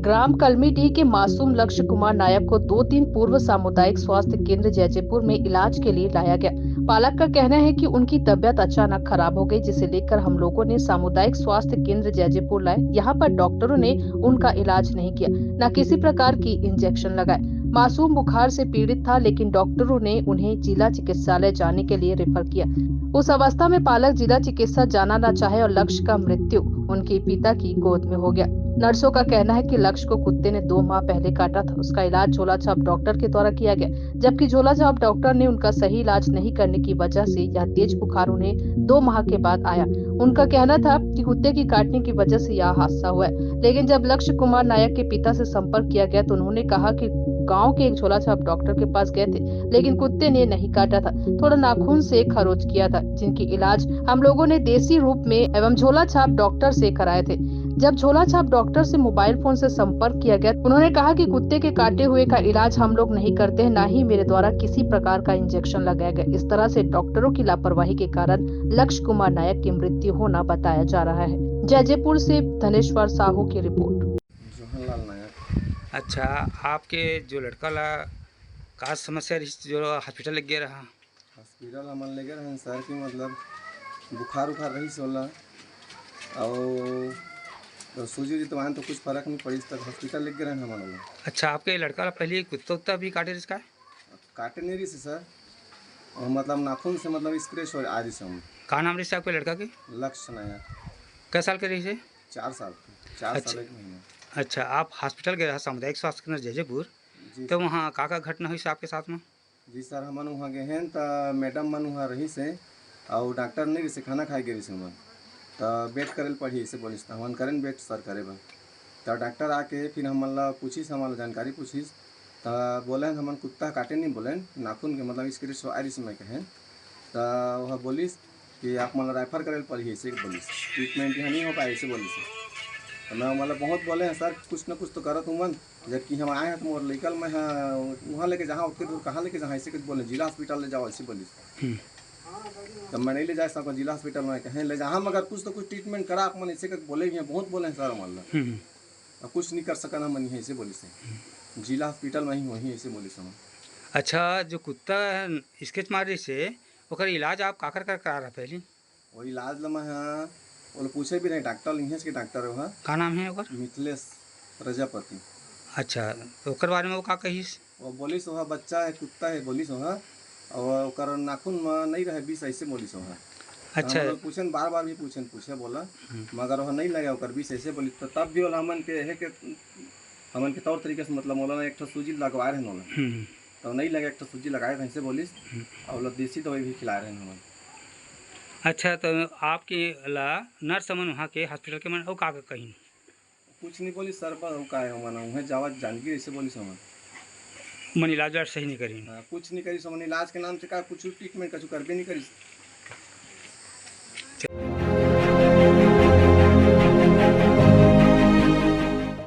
ग्राम कलमीडीह के मासूम लक्ष्य कुमार नायक को 2 दिन पूर्व सामुदायिक स्वास्थ्य केंद्र जैजेपुर में इलाज के लिए लाया गया। पालक का कहना है कि उनकी तबीयत अचानक खराब हो गई, जिसे लेकर हम लोगों ने सामुदायिक स्वास्थ्य केंद्र जैजेपुर लाए। यहाँ पर डॉक्टरों ने उनका इलाज नहीं किया, न किसी प्रकार की इंजेक्शन लगाए। मासूम बुखार से पीड़ित था, लेकिन डॉक्टरों ने उन्हें जिला चिकित्सालय जाने के लिए रेफर किया। उस अवस्था में पालक जिला चिकित्सा जाना न चाहे और लक्ष्य का मृत्यु उनके पिता की गोद में हो गया। नर्सों का कहना है कि लक्ष्य को कुत्ते ने 2 माह पहले काटा था। उसका इलाज झोला छाप डॉक्टर के द्वारा किया गया, जबकि झोला छाप डॉक्टर ने उनका सही इलाज नहीं करने की वजह से यह तेज बुखार उन्हें 2 माह के बाद आया। उनका कहना था कि कुत्ते की काटने की वजह से यह हादसा हुआ है। लेकिन जब लक्ष्य कुमार नायक के पिता से संपर्क किया गया तो उन्होंने कहा कि गांव के एक झोला छाप डॉक्टर के पास गए थे, लेकिन कुत्ते ने नहीं काटा था, थोड़ा नाखून से खरोच किया था, जिनकी इलाज हम लोगों ने देसी रूप में एवं झोला छाप डॉक्टर से कराए थे। जब झोला छाप डॉक्टर से मोबाइल फोन से संपर्क किया गया, उन्होंने कहा कि कुत्ते के काटे हुए का इलाज हम लोग नहीं करते हैं, न ही मेरे द्वारा किसी प्रकार का इंजेक्शन लगाया गया। इस तरह से डॉक्टरों की लापरवाही के कारण लक्ष्य कुमार नायक की मृत्यु होना बताया जा रहा है। जैजेपुर से धनेश्वर साहू की रिपोर्ट। जवाहरलाल नायक। अच्छा, आपके जो लड़का ला का समस्या रही जो हॉस्पिटल लग गया रहा? हॉस्पिटल हमन ले गए रहन सर की मतलब बुखार उखार रही सोला और तो सूजी तो वहाँ तो कुछ फर्क नहीं पड़ी तक हॉस्पिटल ले गए रहन हमन लोग। अच्छा, आपके लड़का ला पहले कुत्ता उत्ता भी काटे इसका? काटे नहीं रही से सर और मतलब नाखून से मतलब स्क्रैच हो आ रही से हम। का नाम रही आपके लड़का के? लक्ष्य नायक। कै साल के रही से? 4 साल के 4 अच्छा। साल 1 महीना। अच्छा, आप हॉस्पिटल गए रहा सामुदायिक स्वास्थ्य केंद्र जैजेपुर, जी तो वहाँ का घटना हुई आपके साथ में? जी सर हमन वहाँ गए हैं तो मैडम मन वहाँ रही से और डॉक्टर नहीं से खाना खाए गए से हमन तो वेट करे पड़ी से बोलिस तो हमन करें वेट सर करे बा तो डॉक्टर आके फिर हमन ला पूछिस हमन जानकारी पूछिस तो बोले हमन कुत्ता काटे नहीं बोले नाखून के मतलब स्क्रेच आरी समय कहें तो वह बोलिस कि आप मतलब रेफर करे पड़ी ऐसे बोलिस ट्रीटमेंट यहाँ नहीं हो पाए ऐसे बोलिस। तो मैं मतलब बहुत बोले हैं सर कुछ ना कुछ तो करत हूँ मन जबकि हम आए हैं तो मोर लेकल में वहाँ लेके जहाँ उतने दूर कहाँ लेके जहाँ ऐसे कुछ बोले जिला हॉस्पिटल ले जाओ ऐसे बोलिस। तब मैं नहीं ले जा सकता जिला हॉस्पिटल में कहें ले जहाँ मगर कुछ तो कुछ ट्रीटमेंट करा आप मन ऐसे कुछ बोले भी हैं बहुत बोले हैं सर मतलब अब कुछ नहीं कर सका ना मन ऐसे बोली से जिला हॉस्पिटल में ही वहीं ऐसे बोली से। अच्छा, जो कुत्ता स्केच मारे से ओकर इलाज आप का कर करा रहा पहले? वो इलाज लमा है वो पूछे भी नहीं डॉक्टर इंग्लिश के डॉक्टर है वहाँ का नाम है ओकर? मिथिलेश प्रजापति। अच्छा, तो ओकर बारे में वो का कहिस? वो बोलिस वहाँ बच्चा है कुत्ता है बोलिस वहाँ और ओकर नाखून में नहीं रहे विष ऐसे बोलिस वहाँ। अच्छा। हम लोग पूछन बार बार भी पूछे बोला मगर वह नहीं लगा ओकर विष ऐसे बोली तो तब भी बोला हमन के है के हमन के तौर तरीके से मतलब मौलाना एक ठो सूजी लगवा रहे हैं तो नहीं लगा एक ठो सूजी लगाए थे ऐसे बोलिस और देसी दवाई भी खिला रहे हैं हमन। अच्छा, तो आपके ला नर्स मन वहाँ के हॉस्पिटल के मन और का कहीं? कुछ नहीं बोली सर पर का है हमन वहाँ जावा जानकी ऐसे बोलिस हमन। मन इलाज सही नहीं करी? कुछ नहीं करी हमन इलाज के नाम से का कुछ ट्रीटमेंट कुछ कर भी नहीं करी।